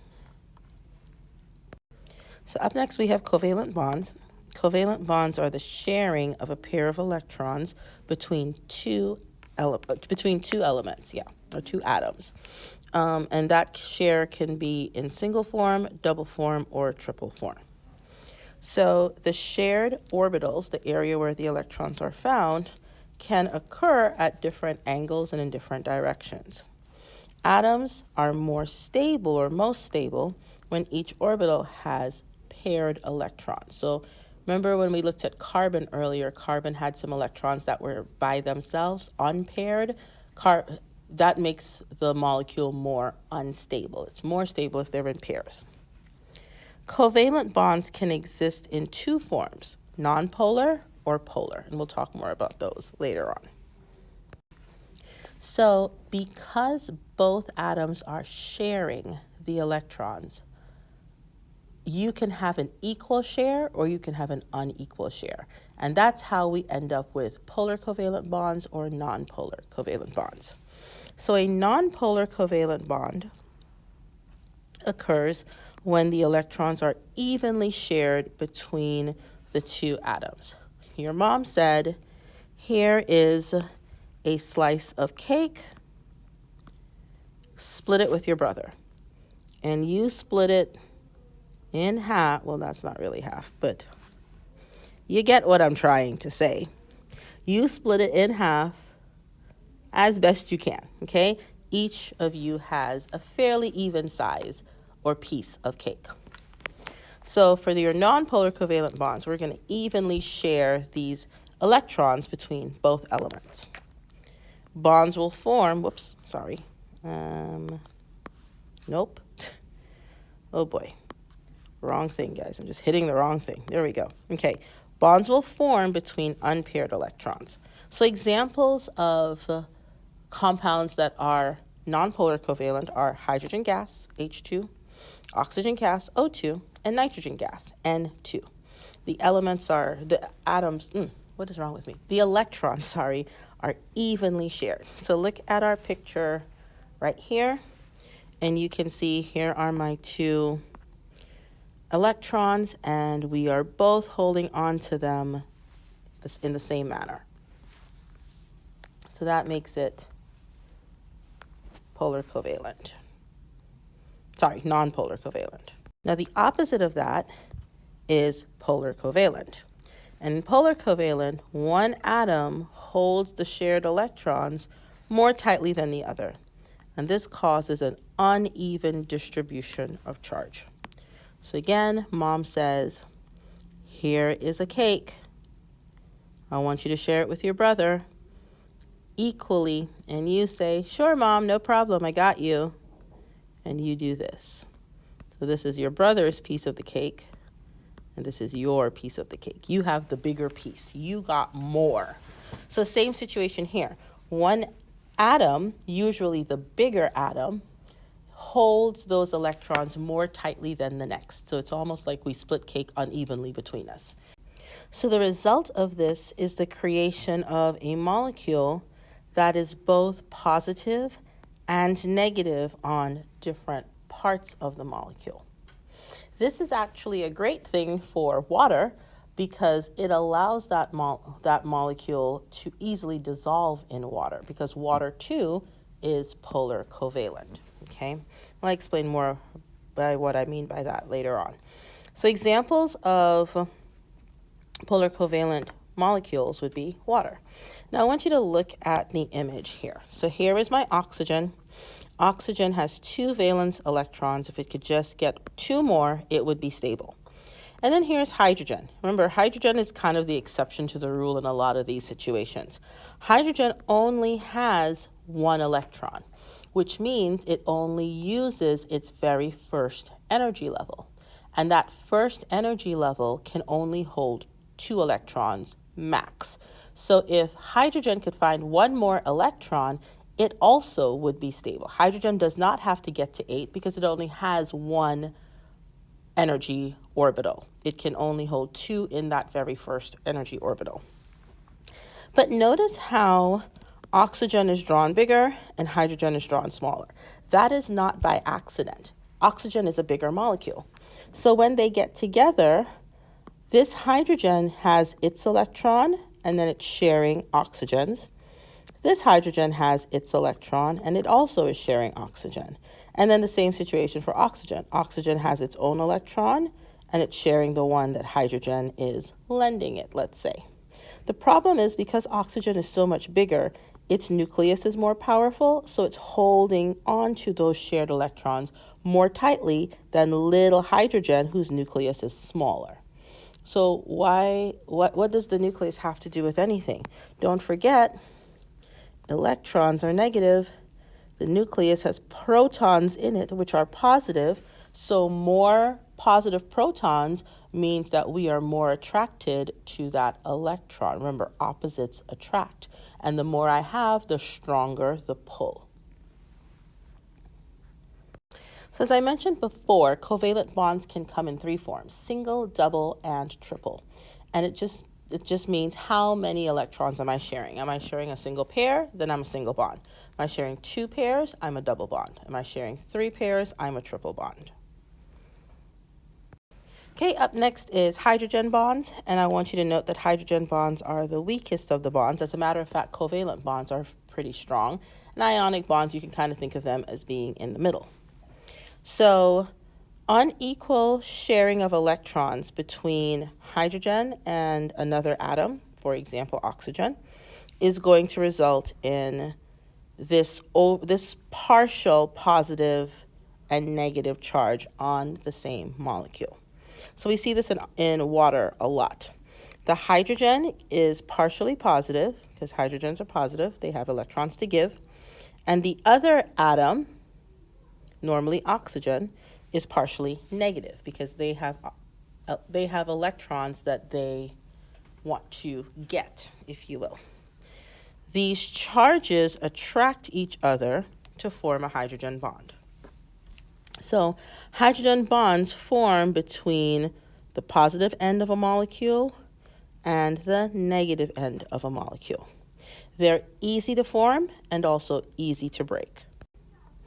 So up next we have covalent bonds. Covalent bonds are the sharing of a pair of electrons between two elements, or two atoms. And that share can be in single form, double form, or triple form. So the shared orbitals, the area where the electrons are found, can occur at different angles and in different directions. Atoms are more stable or most stable when each orbital has paired electrons. So remember when we looked at carbon earlier, carbon had some electrons that were by themselves, unpaired. That makes the molecule more unstable. It's more stable if they're in pairs. Covalent bonds can exist in two forms, nonpolar or polar, and we'll talk more about those later on. So because both atoms are sharing the electrons, you can have an equal share or you can have an unequal share. And that's how we end up with polar covalent bonds or nonpolar covalent bonds. So a nonpolar covalent bond occurs when the electrons are evenly shared between the two atoms. Your mom said, here is a slice of cake, split it with your brother. And you split it in half. Well, that's not really half, but you get what I'm trying to say. You split it in half as best you can, okay? Each of you has a fairly even size or piece of cake. So for your nonpolar covalent bonds, we're going to evenly share these electrons between both elements. Bonds will form, whoops, sorry. Nope. Oh boy. Wrong thing, guys. I'm just hitting the wrong thing. There we go. Okay. Bonds will form between unpaired electrons. So examples of compounds that are nonpolar covalent are hydrogen gas, H2, oxygen gas, O2, and nitrogen gas, N2. The elements are, the atoms, what is wrong with me? The electrons, sorry, are evenly shared. So look at our picture right here, and you can see here are my two electrons, and we are both holding on to them in the same manner. So that makes it polar covalent. Sorry, nonpolar covalent. Now the opposite of that is polar covalent. And in polar covalent, one atom holds the shared electrons more tightly than the other. And this causes an uneven distribution of charge. So again, mom says, here is a cake. I want you to share it with your brother equally. And you say, sure, mom, no problem, I got you. And you do this. So this is your brother's piece of the cake, and this is your piece of the cake. You have the bigger piece. You got more. So same situation here. One atom, usually the bigger atom, holds those electrons more tightly than the next. So it's almost like we split cake unevenly between us. So the result of this is the creation of a molecule that is both positive and negative on different parts of the molecule. This is actually a great thing for water because it allows that molecule to easily dissolve in water, because water too is polar covalent. Okay, I'll explain more by what I mean by that later on. So examples of polar covalent molecules would be water. Now I want you to look at the image here. So here is my oxygen. Oxygen has 2 valence electrons. If it could just get 2 more, it would be stable. And then here's hydrogen. Remember, hydrogen is kind of the exception to the rule in a lot of these situations. Hydrogen only has 1 electron, which means it only uses its very first energy level. And that first energy level can only hold 2 electrons max. So if hydrogen could find 1 more electron, it also would be stable. Hydrogen does not have to get to 8 because it only has 1 energy orbital. It can only hold 2 in that very first energy orbital. But notice how oxygen is drawn bigger and hydrogen is drawn smaller. That is not by accident. Oxygen is a bigger molecule. So when they get together, this hydrogen has its electron and then it's sharing oxygens. This hydrogen has its electron, and it also is sharing oxygen. And then the same situation for oxygen. Oxygen has its own electron, and it's sharing the one that hydrogen is lending it, let's say. The problem is because oxygen is so much bigger, its nucleus is more powerful, so it's holding onto those shared electrons more tightly than little hydrogen, whose nucleus is smaller. So what does the nucleus have to do with anything? Don't forget, electrons are negative. The nucleus has protons in it, which are positive. So more positive protons means that we are more attracted to that electron. Remember, opposites attract. And the more I have, the stronger the pull. So as I mentioned before, covalent bonds can come in three forms: single, double, and triple. And it just means how many electrons am I sharing? Am I sharing a single pair? Then I'm a single bond. Am I sharing two pairs? I'm a double bond. Am I sharing three pairs? I'm a triple bond. Okay, up next is hydrogen bonds, and I want you to note that hydrogen bonds are the weakest of the bonds. As a matter of fact, covalent bonds are pretty strong, and ionic bonds, you can kind of think of them as being in the middle. So unequal sharing of electrons between hydrogen and another atom, for example, oxygen, is going to result in this partial positive and negative charge on the same molecule. So we see this in water a lot. The hydrogen is partially positive because hydrogens are positive. They have electrons to give. And the other atom, normally oxygen, is partially negative because they have electrons that they want to get, if you will. These charges attract each other to form a hydrogen bond. So hydrogen bonds form between the positive end of a molecule and the negative end of a molecule. They're easy to form and also easy to break.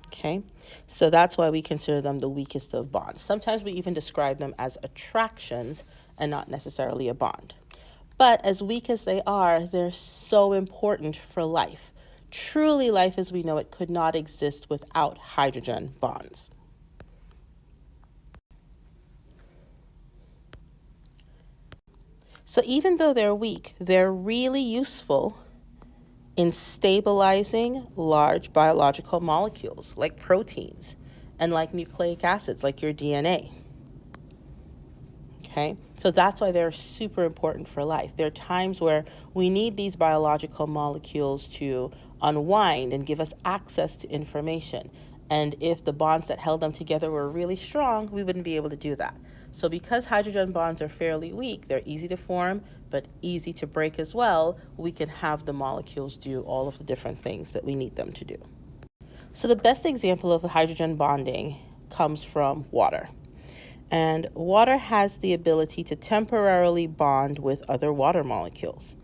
Okay, so that's why we consider them the weakest of bonds. Sometimes we even describe them as attractions and not necessarily a bond. But as weak as they are, they're so important for life. Truly, life as we know it could not exist without hydrogen bonds. So even though they're weak, they're really useful in stabilizing large biological molecules like proteins and like nucleic acids like your DNA. Okay, so that's why they're super important for life. There are times where we need these biological molecules to unwind and give us access to information. And if the bonds that held them together were really strong, we wouldn't be able to do that. So because hydrogen bonds are fairly weak, they're easy to form, but easy to break as well, we can have the molecules do all of the different things that we need them to do. So the best example of hydrogen bonding comes from water. And water has the ability to temporarily bond with other water molecules.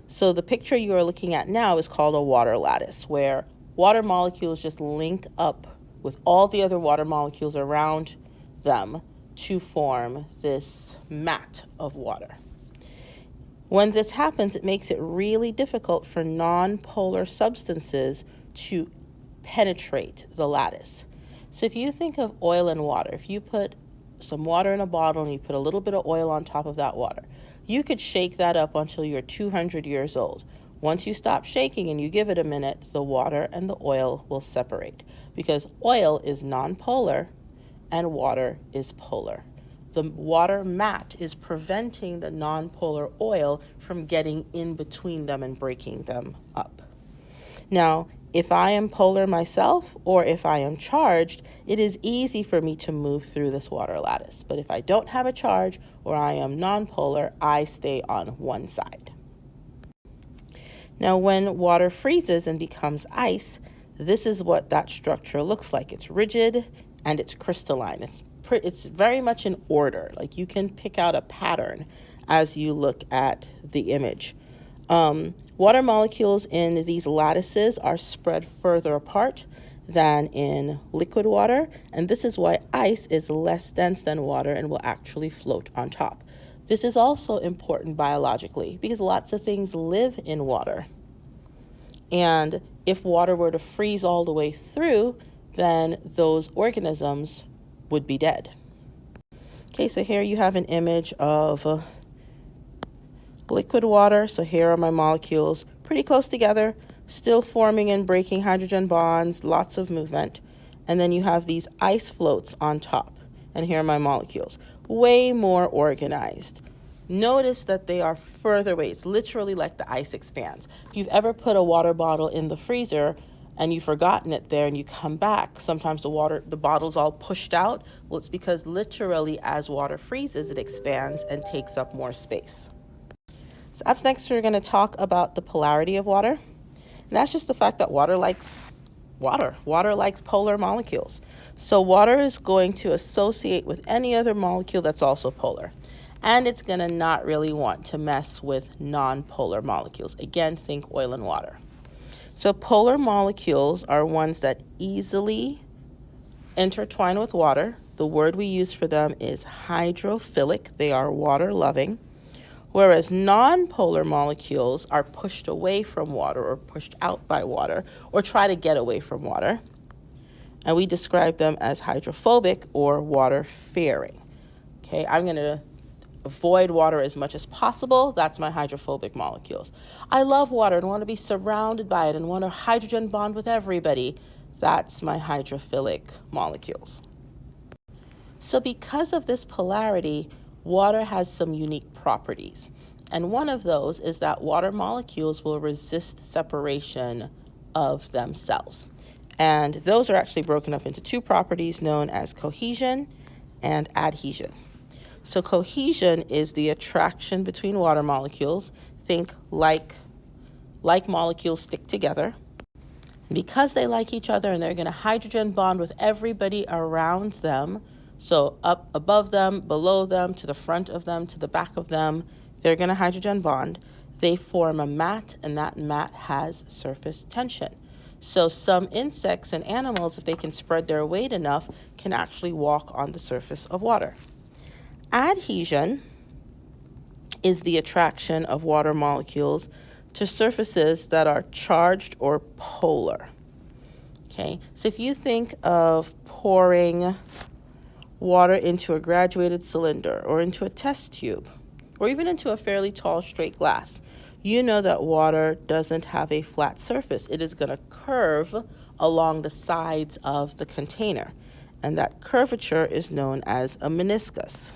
So the picture you are looking at now is called a water lattice, where water molecules just link up with all the other water molecules around them to form this mat of water. When this happens, it makes it really difficult for non-polar substances to penetrate the lattice. So if you think of oil and water, if you put some water in a bottle and you put a little bit of oil on top of that water, you could shake that up until you're 200 years old. Once you stop shaking and you give it a minute, the water and the oil will separate because oil is non-polar and water is polar. The water mat is preventing the non-polar oil from getting in between them and breaking them up. Now, if I am polar myself or if I am charged, it is easy for me to move through this water lattice. But if I don't have a charge or I am non-polar, I stay on one side. Now, when water freezes and becomes ice, this is what that structure looks like. It's rigid and it's crystalline. It's very much in order. Like you can pick out a pattern as you look at the image. Water molecules in these lattices are spread further apart than in liquid water, and this is why ice is less dense than water and will actually float on top. This is also important biologically because lots of things live in water. And if water were to freeze all the way through, then those organisms would be dead. Okay, so here you have an image of liquid water. So here are my molecules pretty close together, still forming and breaking hydrogen bonds, lots of movement. And then you have these ice floats on top. And here are my molecules, way more organized. Notice that they are further away. It's literally like the ice expands. If you've ever put a water bottle in the freezer and you've forgotten it there and you come back, sometimes the bottle's all pushed out. Well, it's because literally as water freezes, it expands and takes up more space. So up next, we're going to talk about the polarity of water. And that's just the fact that water likes Water. Water likes polar molecules. So water is going to associate with any other molecule that's also polar. And it's going to not really want to mess with non-polar molecules. Again, think oil and water. So polar molecules are ones that easily intertwine with water. The word we use for them is hydrophilic. They are water-loving. Whereas non-polar molecules are pushed away from water or pushed out by water or try to get away from water. And we describe them as hydrophobic or water-faring. Okay, I'm going to avoid water as much as possible. That's my hydrophobic molecules. I love water and want to be surrounded by it and want to hydrogen bond with everybody. That's my hydrophilic molecules. So because of this polarity, water has some unique properties. And one of those is that water molecules will resist separation of themselves. And those are actually broken up into two properties known as cohesion and adhesion. So cohesion is the attraction between water molecules. Think like molecules stick together. Because they like each other and they're going to hydrogen bond with everybody around them, so up above them, below them, to the front of them, to the back of them, they're going to hydrogen bond. They form a mat, and that mat has surface tension. So some insects and animals, if they can spread their weight enough, can actually walk on the surface of water. Adhesion is the attraction of water molecules to surfaces that are charged or polar. Okay, so if you think of pouring water into a graduated cylinder or into a test tube or even into a fairly tall straight glass, you know that water doesn't have a flat surface. It is going to curve along the sides of the container, and that curvature is known as a meniscus.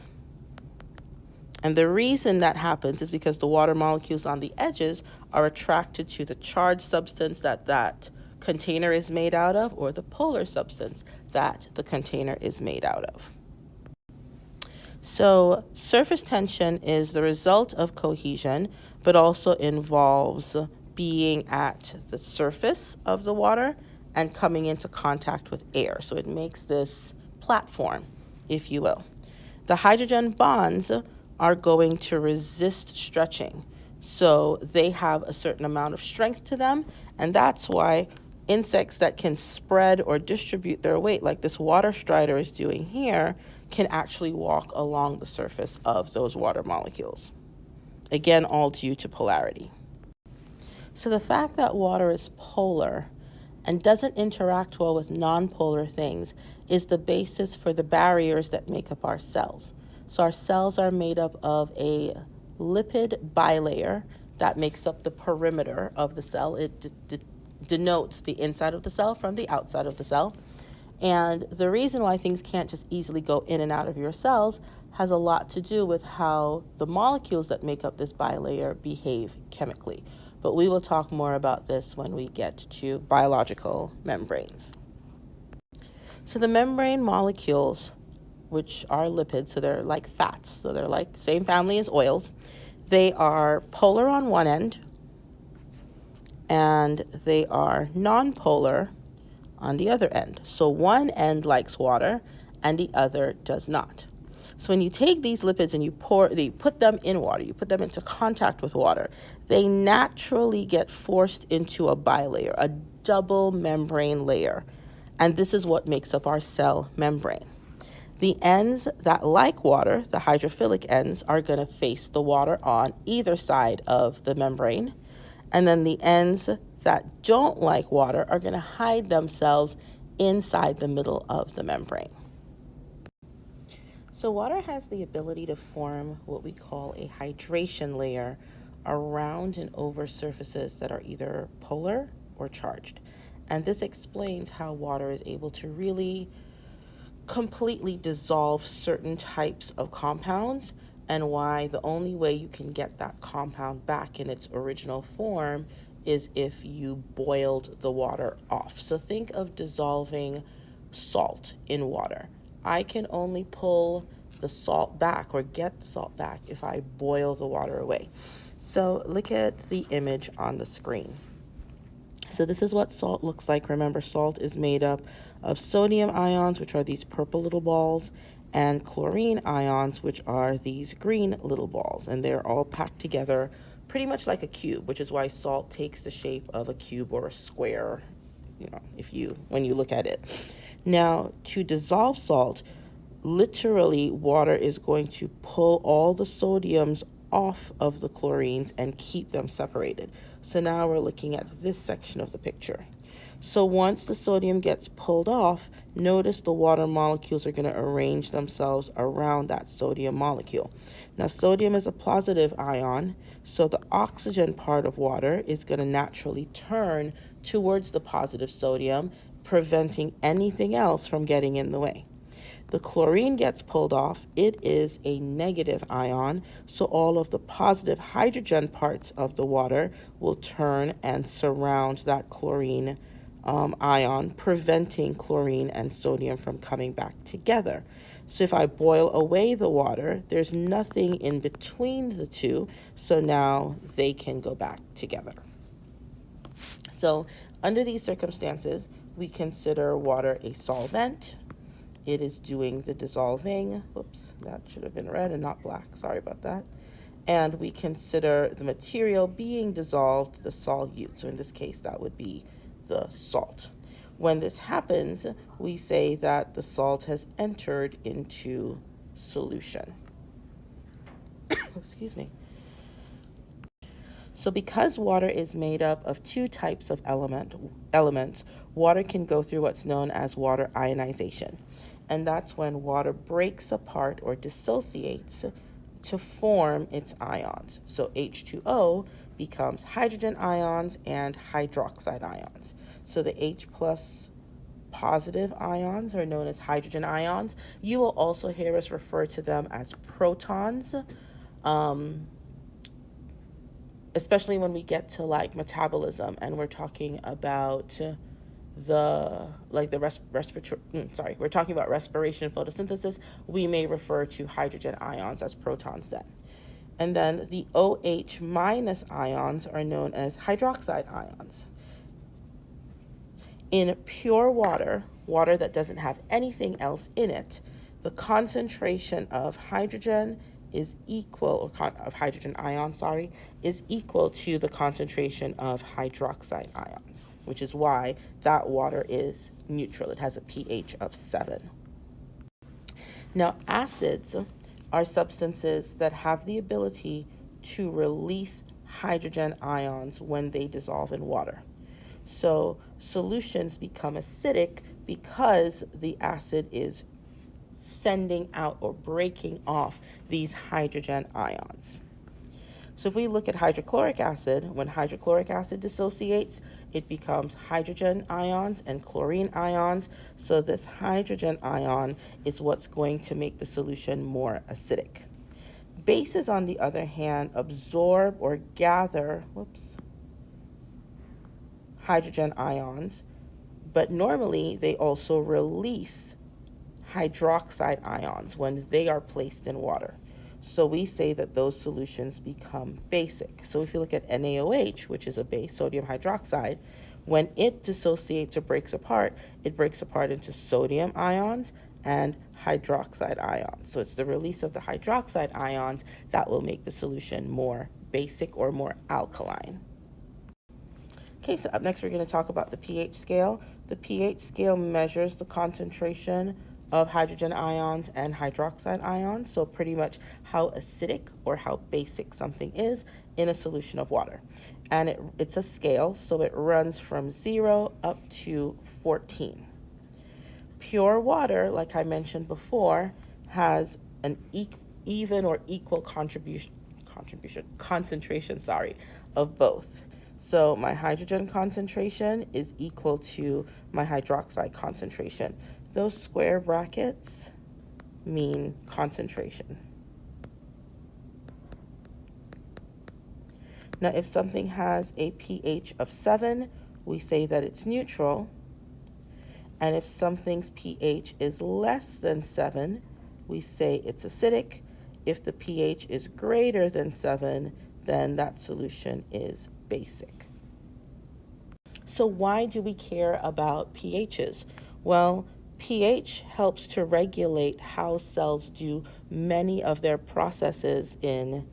And the reason that happens is because the water molecules on the edges are attracted to the charged substance that container is made out of, or the polar substance that the container is made out of. So surface tension is the result of cohesion, but also involves being at the surface of the water and coming into contact with air. So it makes this platform, if you will. The hydrogen bonds are going to resist stretching. So they have a certain amount of strength to them, and that's why insects that can spread or distribute their weight, like this water strider is doing here, can actually walk along the surface of those water molecules. Again, all due to polarity. So the fact that water is polar and doesn't interact well with nonpolar things is the basis for the barriers that make up our cells. So our cells are made up of a lipid bilayer that makes up the perimeter of the cell. It denotes the inside of the cell from the outside of the cell. And the reason why things can't just easily go in and out of your cells has a lot to do with how the molecules that make up this bilayer behave chemically. But we will talk more about this when we get to biological membranes. So the membrane molecules, which are lipids, so they're like fats, so they're like same family as oils. They are polar on one end, and they are nonpolar on the other end. So one end likes water, and the other does not. So when you take these lipids and you put them in water, you put them into contact with water, they naturally get forced into a bilayer, a double membrane layer. And this is what makes up our cell membrane. The ends that like water, the hydrophilic ends, are going to face the water on either side of the membrane. And then the ends that don't like water are going to hide themselves inside the middle of the membrane. So water has the ability to form what we call a hydration layer around and over surfaces that are either polar or charged. And this explains how water is able to really completely dissolve certain types of compounds, and why the only way you can get that compound back in its original form is if you boiled the water off. So think of dissolving salt in water. I can only pull the salt back or get the salt back if I boil the water away. So look at the image on the screen. So this is what salt looks like. Remember, salt is made up of sodium ions, which are these purple little balls, and chlorine ions, which are these green little balls. And they're all packed together pretty much like a cube, which is why salt takes the shape of a cube or a square, when you look at it. Now, to dissolve salt, literally water is going to pull all the sodiums off of the chlorines and keep them separated. So now we're looking at this section of the picture. So once the sodium gets pulled off, notice the water molecules are going to arrange themselves around that sodium molecule. Now, sodium is a positive ion, so the oxygen part of water is going to naturally turn towards the positive sodium, preventing anything else from getting in the way. The chlorine gets pulled off. It is a negative ion, so all of the positive hydrogen parts of the water will turn and surround that chlorine ion, preventing chlorine and sodium from coming back together. So if I boil away the water, there's nothing in between the two, so now they can go back together. So under these circumstances, we consider water a solvent. It is doing the dissolving. Whoops, that should have been red and not black. Sorry about that. And we consider the material being dissolved, the solute. So in this case, that would be the salt. When this happens, we say that the salt has entered into solution. Excuse me. So because water is made up of two types of elements, water can go through what's known as water ionization. And that's when water breaks apart or dissociates to form its ions. So H2O becomes hydrogen ions and hydroxide ions. So the H plus positive ions are known as hydrogen ions. You will also hear us refer to them as protons, especially when we get to like metabolism and we're talking about we're talking about respiration and photosynthesis, we may refer to hydrogen ions as protons then. And then the OH minus ions are known as hydroxide ions. In pure water, water that doesn't have anything else in it, the concentration of hydrogen is equal, of hydrogen ion, is equal to the concentration of hydroxide ions, which is why that water is neutral. It has a pH of 7. Now, acids are substances that have the ability to release hydrogen ions when they dissolve in water. So solutions become acidic because the acid is sending out or breaking off these hydrogen ions. So if we look at hydrochloric acid, when hydrochloric acid dissociates, it becomes hydrogen ions and chlorine ions. So this hydrogen ion is what's going to make the solution more acidic. Bases, on the other hand, absorb or gather hydrogen ions, but normally they also release hydroxide ions when they are placed in water. So we say that those solutions become basic. So if you look at NaOH, which is a base, sodium hydroxide, when it dissociates or breaks apart, it breaks apart into sodium ions and hydroxide ions. So it's the release of the hydroxide ions that will make the solution more basic or more alkaline. Okay, so up next we're going to talk about the pH scale. The pH scale measures the concentration of hydrogen ions and hydroxide ions, so pretty much how acidic or how basic something is in a solution of water. And it's a scale, so it runs from 0 up to 14. Pure water, like I mentioned before, has an even or equal concentration of both. So my hydrogen concentration is equal to my hydroxide concentration. Those square brackets mean concentration. Now, if something has a pH of 7, we say that it's neutral. And if something's pH is less than 7, we say it's acidic. If the pH is greater than 7, then that solution is basic. So why do we care about pHs? Well, pH helps to regulate how cells do many of their processes in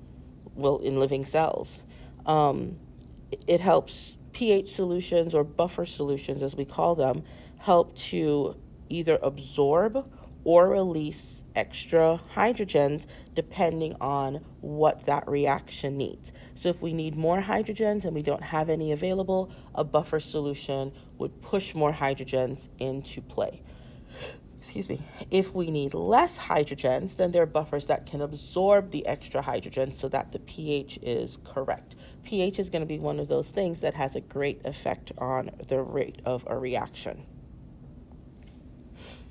living cells. It helps pH solutions, or buffer solutions as we call them, help to either absorb or release extra hydrogens depending on what that reaction needs. So if we need more hydrogens and we don't have any available, a buffer solution would push more hydrogens into play. Excuse me. If we need less hydrogens, then there are buffers that can absorb the extra hydrogen so that the pH is correct. pH is going to be one of those things that has a great effect on the rate of a reaction.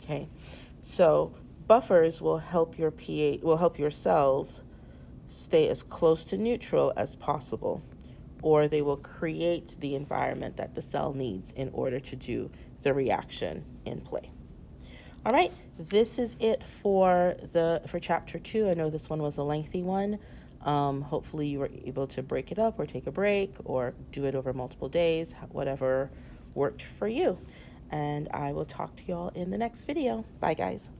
Okay, so buffers will help your cells stay as close to neutral as possible, or they will create the environment that the cell needs in order to do the reaction in play. All right, this is it for chapter 2. I know this one was a lengthy one. Hopefully you were able to break it up or take a break or do it over multiple days, whatever worked for you. And I will talk to y'all in the next video. Bye, guys.